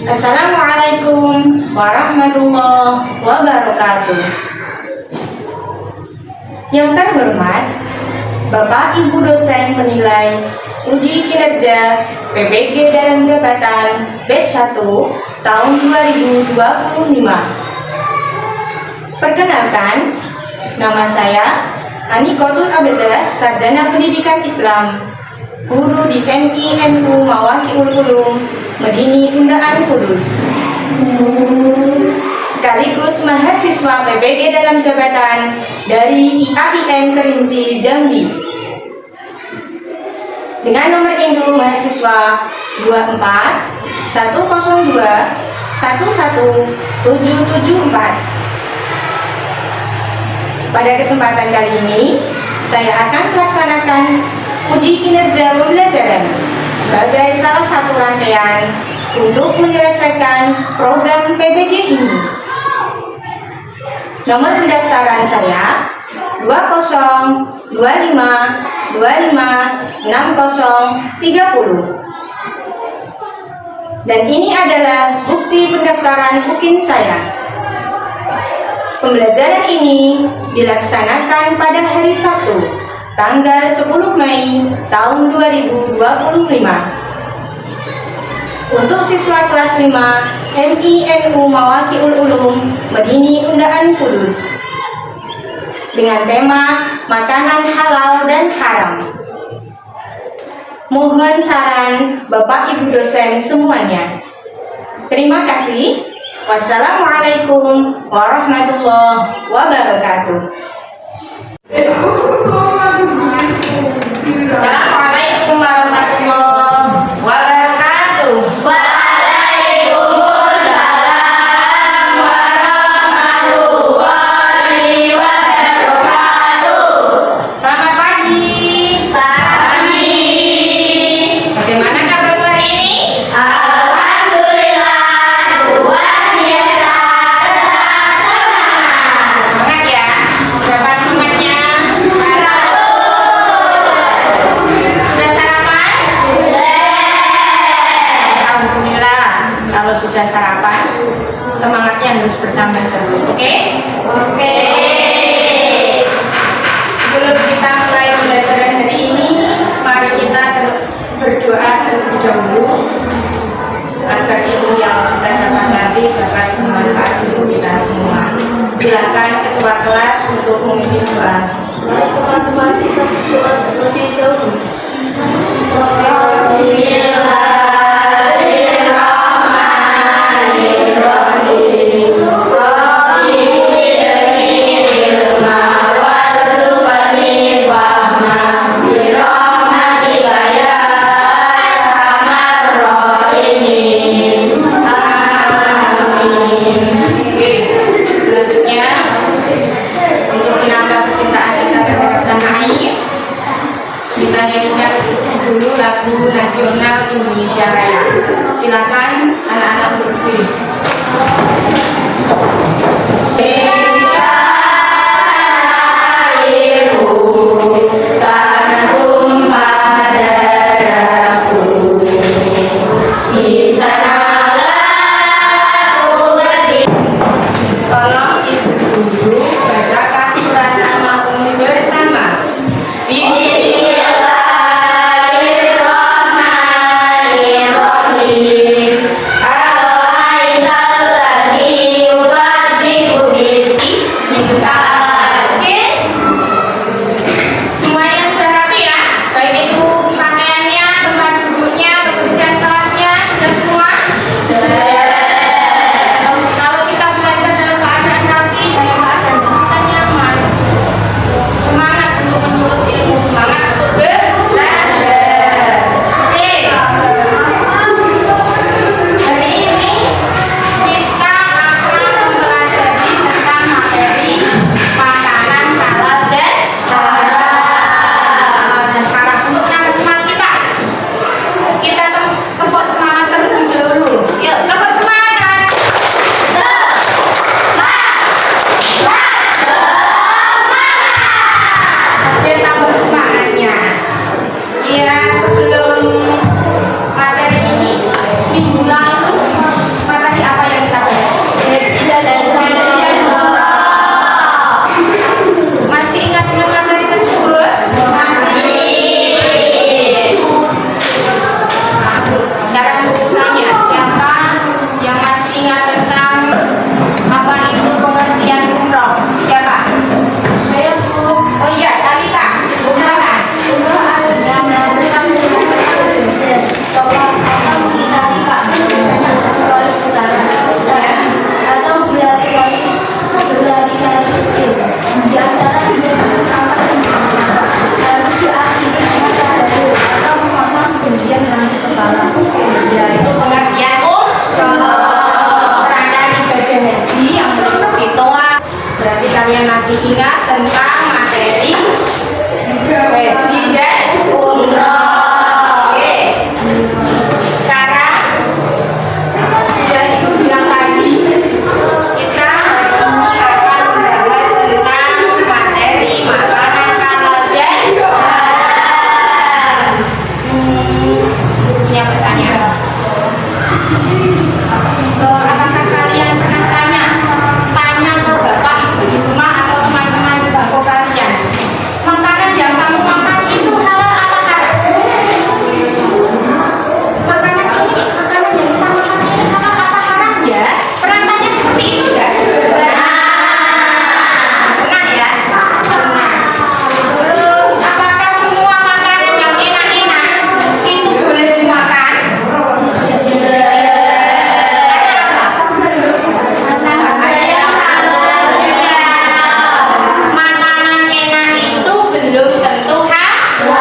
Assalamualaikum warahmatullahi wabarakatuh. Yang terhormat, Bapak Ibu dosen penilai uji kinerja PBG dalam jabatan batch 1 tahun 2025. Perkenalkan, nama saya Anikotul Abedah, Sarjana Pendidikan Islam, guru di MINU Mawaqi'ul Ulum Medini Undaan Kudus, sekaligus mahasiswa PBG dalam jabatan dari IAIN Kerinci Jambi dengan nomor induk mahasiswa 24 102 11774. Pada kesempatan kali ini, saya akan melaksanakan uji kinerja pembelajaran sebagai salah satu rangkaian untuk menyelesaikan program PBG ini. Nomor pendaftaran saya 2025256030. Dan ini adalah bukti pendaftaran UKIN saya. Pembelajaran ini dilaksanakan pada hari Sabtu, tanggal 10 Mei tahun 2025. Untuk siswa kelas 5 MINU Mawaqi'ul Ulum Medini Undaan Kudus dengan tema makanan halal dan haram. Mohon saran Bapak Ibu dosen semuanya. Terima kasih. Wassalamualaikum warahmatullahi wabarakatuh. Assalamualaikum warahmatullahi wabarakatuh. Waalaikumsalam warahmatullahi wabarakatuh. Selamat pagi. Pagi. Bagaimana kabar hari ini? Alhamdulillah, luar biasa. Semangat ya. Berapa semangatnya? Sudah sarapan? Alhamdulillah. Kalau sudah sarapan, semangatnya harus bertambah terus. Oke? Oke. Sebelum kita mulai pembelajaran hari ini, mari kita berdoa terlebih dahulu agar ilmu yang kita dapat nanti dapat bermanfaat untuk kita semua. Silakan ketua kelas untuk memimpin doa. Mari teman-teman kita berdoa terlebih dahulu. Bismillahirrahmanirrahim. Rabbi zidni ilma warzuqni fahma birahmatika ya arhamar rahimin. Amin. Oke, selanjutnya untuk menambah kecintaan kita terhadap tanah air, kita nyanyikan dulu lagu nasional Indonesia Raya. Silakan anak-anak berdiri. Indonesia airku, tanah tumpah darahku, di sanalah aku berdiri. Tolong ibu guru bacakan surat Al-Maun bersama. Bismillahirrahmanirrahim. Ar-ra'aital ladzi Yaitu pengertian serangkaian ibadah haji yang meliputi tawaf. Berarti kalian masih ingat tentang materi haji dan umroh. Oke. Sekarang sudah ibu bilang tadi, kita hari ini akan membahas tentang materi makanan halal dan punya pertanyaan. Apakah kalian pernah tanya ke bapak ibu di rumah atau teman-teman sebangku kalian, makanan yang kamu makan itu halal apa haram? Makanan yang kita makan ini halal apa haram ya? Pernah tanya seperti itu ya? Pernah ya? Pernah. Terus apakah semua makanan yang enak-enak itu boleh dimakan? Makanan enak itu belum tentu halal.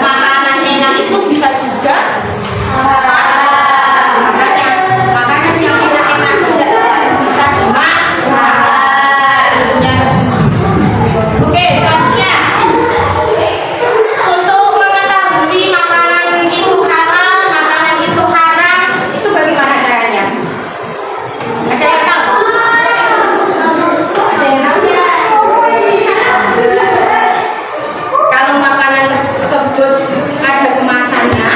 Makanan enak itu bisa juga halal. Makanya makanan yang enak-enak itu tidak selalu bisa dimakan. Punya tersendiri. Oke, selanjutnya untuk mengetahui makanan itu halal, makanan itu haram, itu bagaimana caranya? Ada yang tahu? Ada yang tahu ya? Kalau makanan tersebut ada kemasannya,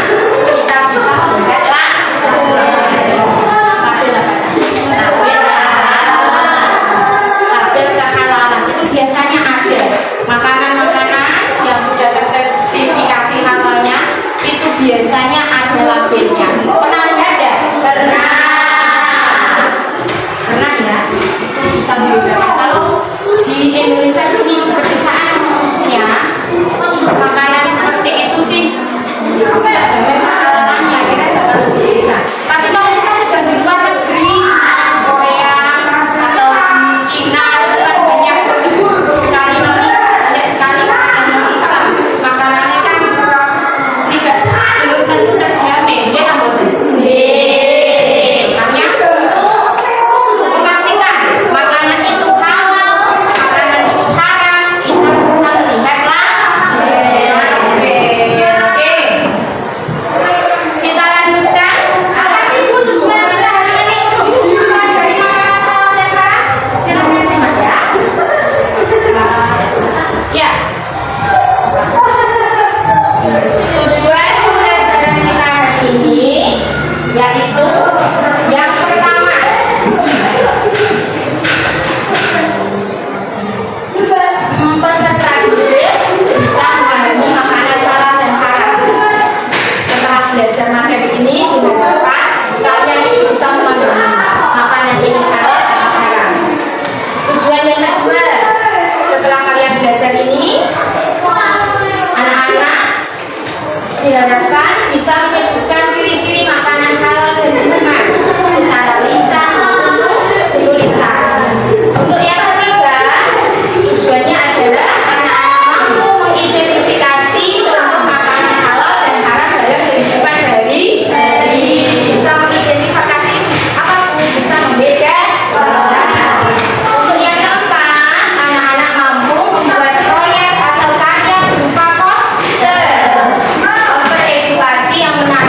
kita bisa melihat label kehalalan. Itu biasanya ada makanan-makanan yang sudah tersertifikasi halalnya, itu biasanya ada labelnya. Pernah lihat ya? Pernah ya, itu bisa membedakan. Kalau di Indonesia sini, di pedesaan khususnya, makanan seperti itu sih nggak jamin kehalalannya, kita jangan bisa. Tapi kalau kita sedang di luar negeri, Korea atau di Cina, itu kan banyak sekali non-Islam. Makanannya kan belum tentu terjamin, ya kan boleh. Makanya untuk memastikan makanan itu halal, makanan itu haram, kita bisa melihat label. Oke, kita lanjutkan. Apa sih Bu tujuan kita hari ini untuk mempelajari makanan halal dan haram? Silakan simak ya. Ya. Tujuan pembelajaran kita hari ini yaitu yang pertama, peserta didik bisa memahami makanan halal dan haram. Setelah belajar materi ini, diharapkan kalian bisa memahami makanan ini halal atau haram. Tujuan yang kedua, setelah kalian belajar ini, anak-anak diharapkan bisa menyebutkan ciri-ciri makanan halal dan haram secara lisan maupun tulisan. Untuk yang ketiga, tujuannya adalah anak-anak mampu mengidentifikasi contoh makanan halal dan haram dalam kehidupan sehari-hari. Bisa mengidentifikasi apapun, bisa membedakan. Untuk yang keempat, anak-anak mampu membuat proyek atau karya berupa poster edukasi yang menarik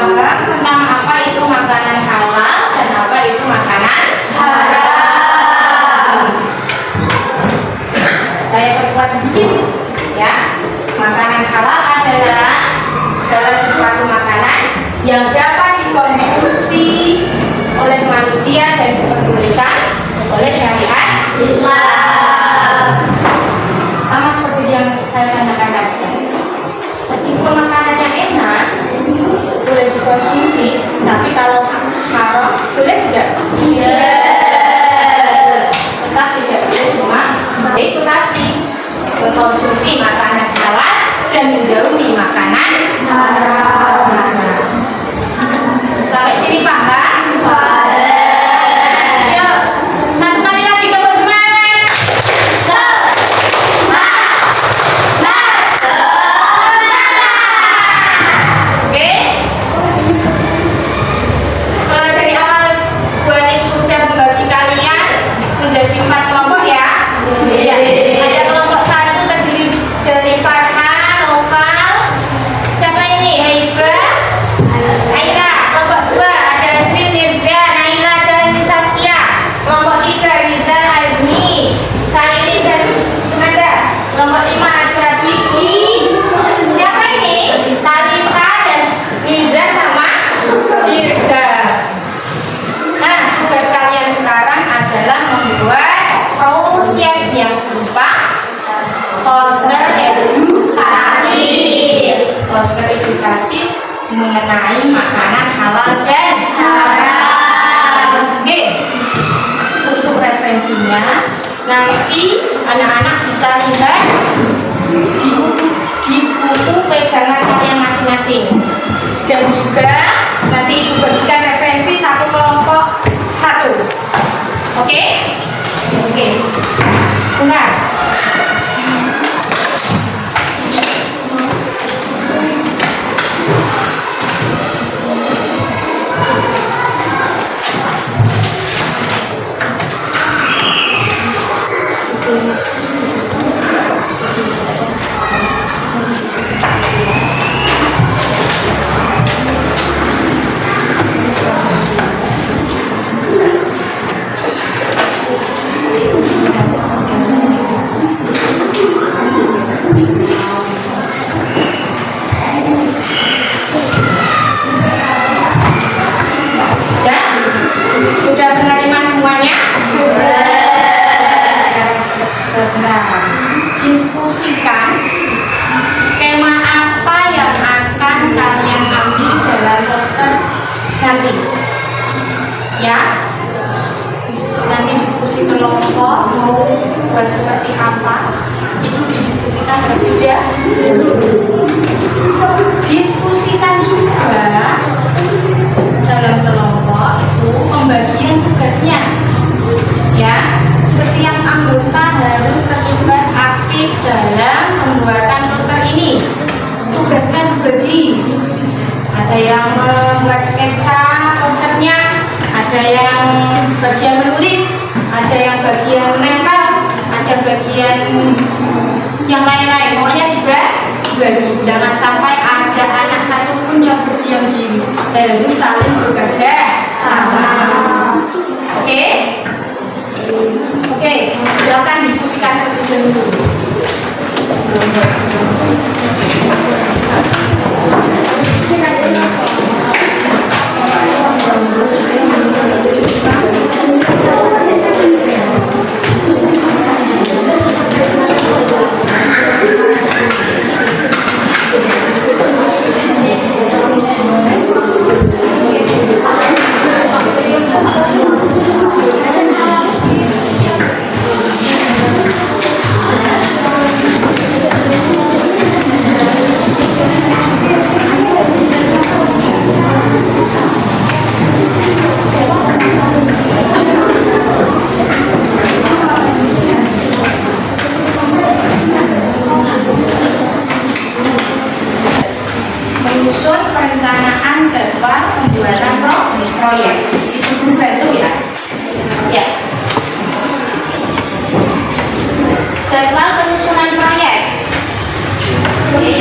paham tentang apa itu makanan halal dan apa itu makanan haram. Saya perkuat sedikit ya. Makanan halal adalah segala sesuatu makanan yang dapat dikonsumsi oleh manusia dan diperbolehkan oleh syariat Islam. Sama seperti yang saya katakan tadi. Meskipun makanannya enak, boleh dikonsumsi, tapi kalau haram, boleh tidak? Tidak. Tetap tidak boleh, cuma itu tadi mengkonsumsi makanan halal dan menjauhi makanan haram. Sampai sini paham? Yuk, satu kali lagi tepuk semangat. Oke? Dari awal Bu Anik sudah membagi kalian menjadi 4 kelompok ya. Iya. Ada kelompok 1 terdiri dari Farhan, Noval, siapa ini? Haiba, Aira. Kelompok 2 ada Azri, Mirza, Naila dan Saskia. Kelompok 3 Rizal, Azmi, Saili dan Nada. Kelompok 5 ada Bibi, siapa ini? Talita dan Niza sama Dirga. Nah, tugas kalian sekarang adalah membuat proyek yang berupa poster edukasi. Poster edukasi mengenai makanan halal dan haram. Oke. Untuk referensinya nanti anak-anak bisa lihat di buku pegangan kalian masing-masing. Dan juga nanti ibu bagikan referensi satu kelompok 1. Oke? Oke. Benar. Ya? Sudah menerima semuanya? Segera diskusikan tema apa yang akan kalian ambil dalam poster nanti. Ya? Nanti diskusi kelompok mau buat seperti apa itu didiskusikan berbeda dulu. Diskusikan juga dalam kelompok itu pembagian tugasnya. Ya, setiap anggota harus terlibat aktif dalam pembuatan poster ini. Tugasnya dibagi. Ada yang membuat sketsa posternya, ada yang bagian menulis, ada yang bagian menempel, ada bagian yang lain-lain. Pokoknya dibagi. Jangan sampai ada anak satupun yang berdiam diri. Harus saling bekerja sama. Oke? Oke, silakan diskusikan terlebih dahulu. Menyusun perencanaan jadwal pembuatan proyek. Itu guru bantu ya. Ya. Jadwal penyusunan proyek. Oke.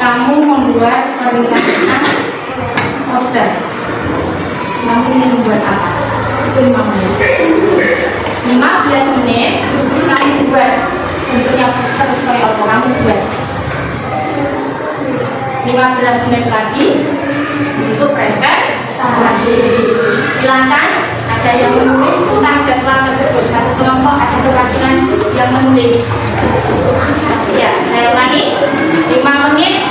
kamu membuat perencanaan poster. Kamu ingin membuat apa? Itu 5 menit. 15 menit kamu buat bentuknya poster supaya apa? Kamu buat. 15 menit lagi untuk presentasi. Silakan, ada yang menulis tentang jadwal tersebut. Satu kelompok ada perwakilan yang menulis. Ya, saya ulangi. 5 menit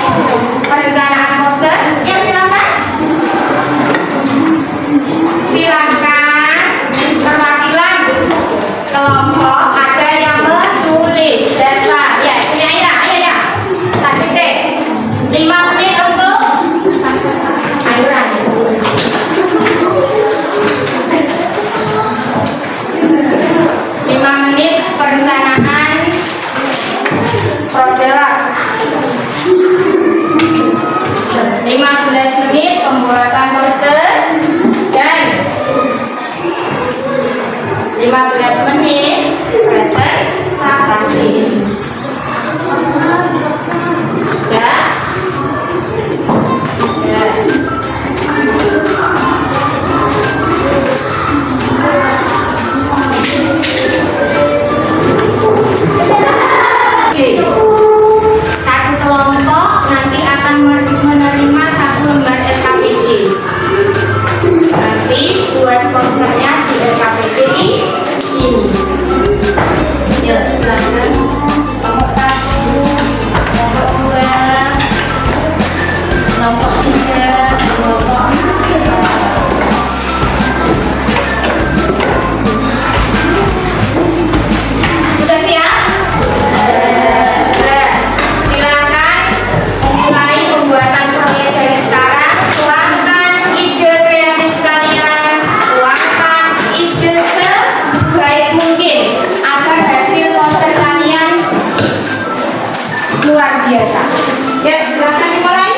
perencanaan poster. Ya, silakan. Silakan, perwakilan kelompok ada yang menulis jadwal. Ya, sini Aira, ayo ya. Tak titik. 5 menit untuk Ayuran. 5 menit perencanaan produk. 15 menit pembuatan poster dan 15 menit presentasi. Sudah? Oke. Satu kelompok nanti akan menerima 1 lembar LKPD. Nanti buat posternya di LKPD ini. Ya, silakan. Kelompok 1, kelompok 2, kelompok 3, kelompok 4. Sudah siap? Silakan mulai pembuatan proyek dari sekarang. Tuangkan ide kreatif kalian, tuangkan ide sebaik mungkin agar hasil poster kalian luar biasa. Ya, silakan dimulai.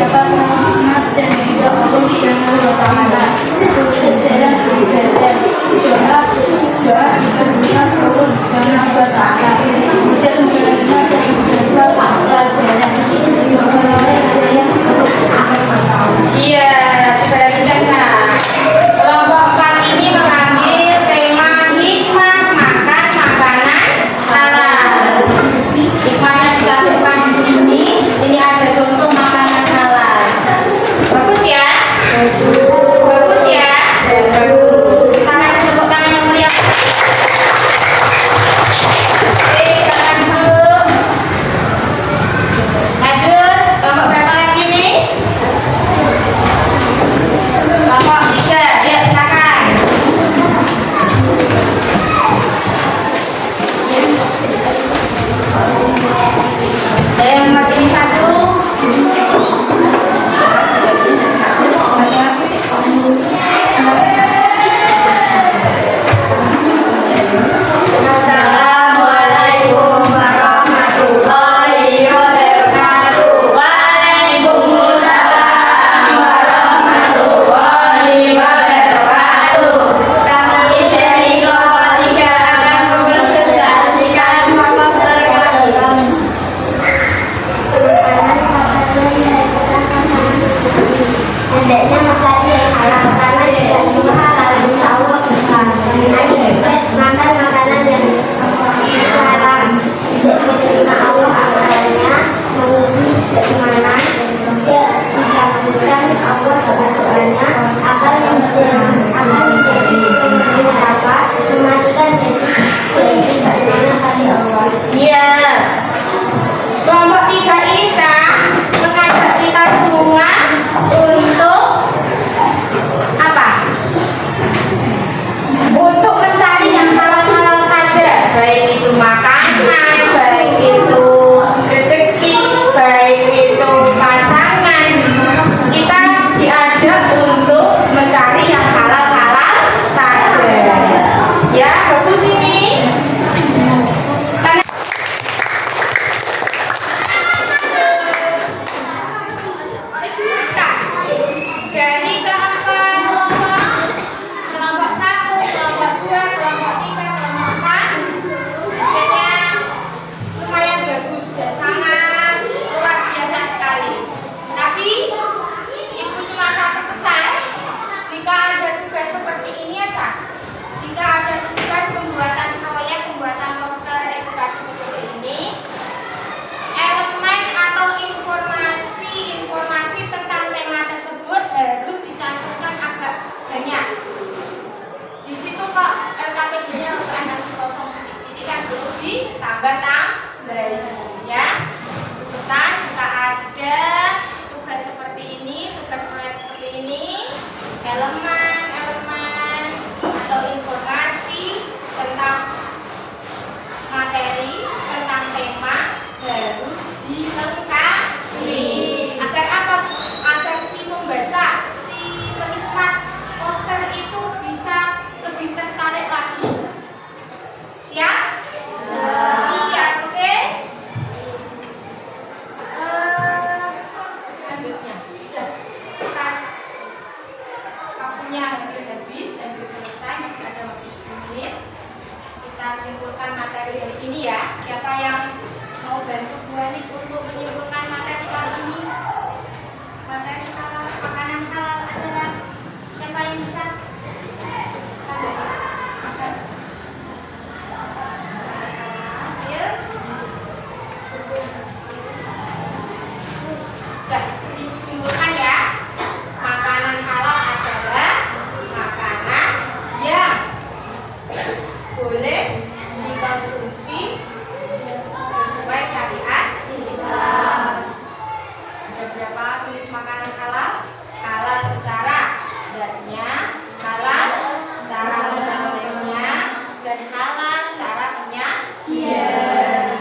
dapat menikmat dan juga Allah Subhanahu wa Ta'ala. Segera beribadah, doa dikabulkan Allah Subhanahu wa Ta'ala. Dan menerima dan mendapat pelajaran. Iya, perhatikan Kak. Kelompok 4 ini mengambil tema hikmah makan makanan halal. Hikmahnya dicantumkan di sini. Ini ada contoh makanan halal. Bagus ya? Bagus ya? Bagus. Tangan tepuk tangan yang meriah. Oke, tangan dulu. Lanjut, kelompok berapa lagi nih? Kelompok 3, ya silakan. Yang nomor ini 1. Assalamualaikum warahmatullahi wabarakatuh. Waalaikumsalam warahmatullahi wabarakatuh. Kami dari kelompok 3 akan mempresentasikan poster kami. Hendaknya mencari yang halal karena jika itu halal insya Allah berkah. Makan makanan yang haram tidak menerima Allah amalannya, mengubis keimanan, tidak dikabulkan Allah dalam doanya, akan menjadi penghuni neraka, mematikan dan tidak beriman pada Allah. Iya. Kelompok 3 ini Kak mengajak kita semua untuk apa? Untuk mencari yang halal-halal saja, baik itu makanan, baik itu rezeki, baik itu pasangan. Kita diajak untuk mencari yang halal-halal saja. Ya, bagus ini. Dari keempat kelompok 1, kelompok 2, kelompok 3, kelompok 4 hasilnya lumayan bagus dan sangat luar biasa sekali. Tapi ibu cuma satu pesan, jika ada tugas seperti ini aja, jika ada tugas pembuatan proyek, pembuatan poster edukasi seperti ini, elemen atau informasi tentang tema tersebut harus dicantumkan agak banyak. Di situ kok LKPD-nya untuk Anda kosong di sini kan perlu ditambah-tambahi ya. Pesan jika ada tugas seperti ini, tugas proyek seperti ini, elemen atau informasi tentang materi, tentang tema harus dilengkapi. Agar apa? Agar si pembaca, si penikmat poster itu bisa lebih tertarik lagi. Siap? Siap, oke? Lanjutnya sudah kita waktunya hampir selesai, masih ada waktu 10 menit. Kita simpulkan materi hari ini ya. Siapa yang mau bantu Bu Anik untuk menyimpulkan materi kali ini? Materi halal, makanan halal adalah siapa yang bisa? Ayo. Ya, Ibu simpulkan ya. Makanan halal adalah makanan yang boleh dikonsumsi sesuai syariat Islam. Ada berapa jenis makanan halal? Halal secara zatnya, halal cara mendapatkannya, dan halal cara penyajian.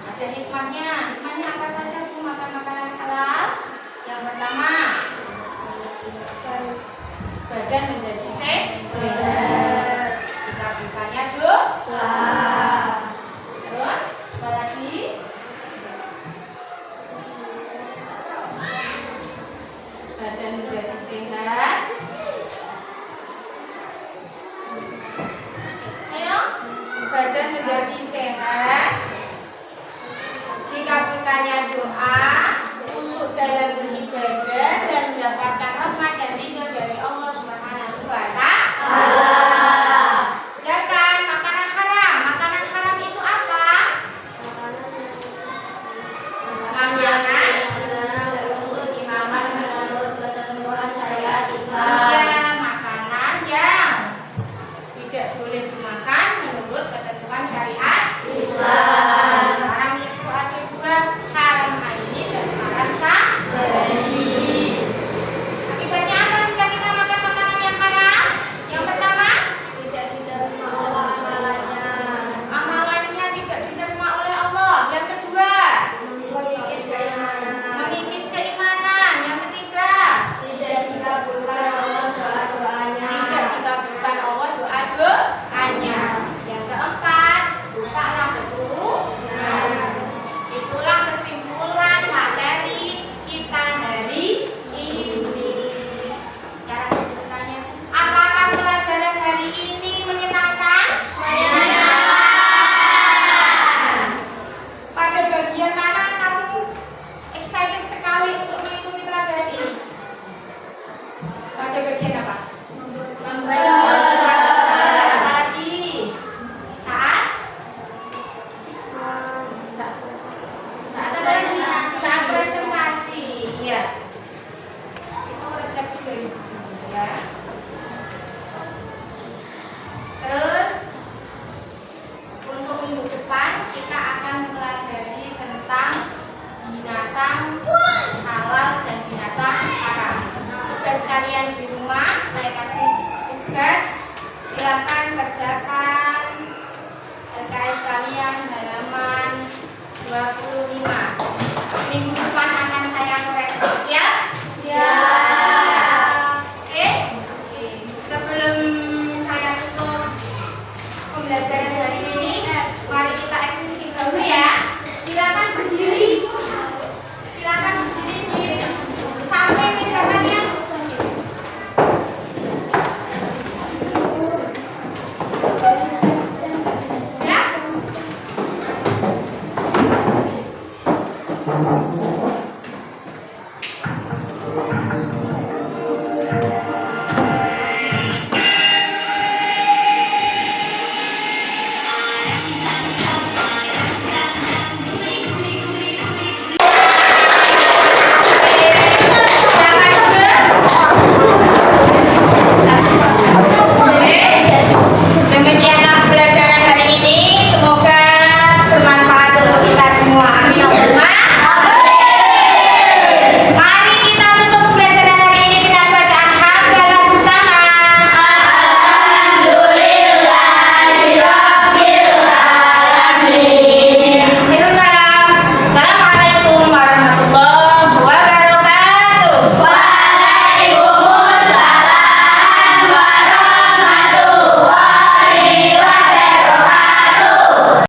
Ada hikmahnya. Hikmahnya apa saja Bu makan makanan halal? Yang pertama, badan menjadi sehat. Dikabulkannya doa. Terus apa lagi? badan